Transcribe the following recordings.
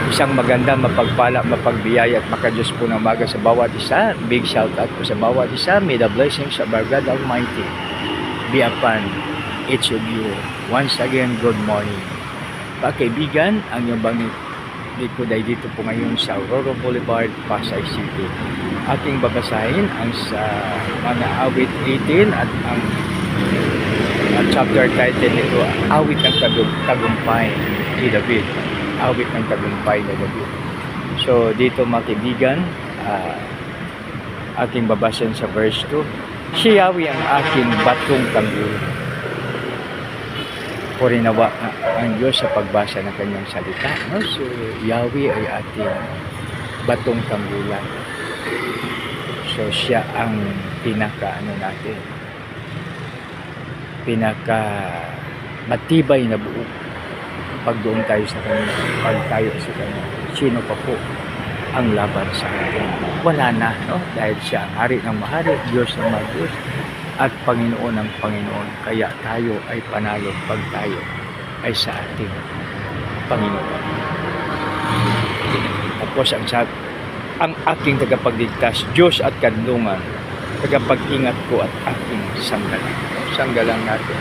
Isang maganda, mapagpala, mapagbiyaya at makadiyos po ng umaga sa bawat isa. Big shout out po sa bawat isa. May the blessings of our God Almighty be upon each of you. Once again, good morning. Mga kaibigan, ang inyong bangit likod ay dito po ngayon sa Aurora Boulevard, Pasay City. Ating babasahin ang sa mga awit 18 at ang chapter title nito, Awit ng Tagumpay ni David. Awit ng Tagumpay ni David. So dito mga kaibigan, ating babasahin sa verse 2. Si Yahweh ang aking batong tanggol. Purinawa ang Diyos sa pagbasa ng kanyang salita. No? So Yahweh ay ating batong tanggulan. So siya ang natin, pinaka matibay na buo pag doon tayo sa kanya, pag tayo sa kanya. Sino pa po ang laban sa atin? Wala na, no? Dahil siya ang hari ng mahari, Diyos ng mga Diyos, at Panginoon ng Panginoon. Kaya tayo ay panalo pag tayo ay sa ating Panginoon. Tapos ang aking tagapagligtas, Diyos at kanlungan, tagapag-ingat ko at aking sanggalang. Sanggalang natin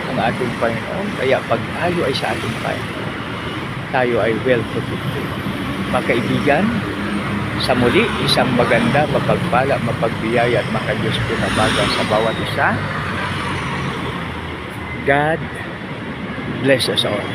ang ating Panginoon. Kaya pag tayo ay sa ating Panginoon, tayo ay well protected. Mga kaibigan, sa muli, isang maganda, mapagpala, mapagbiyaya at makadiyos po na baga sa bawat isa. God bless us all.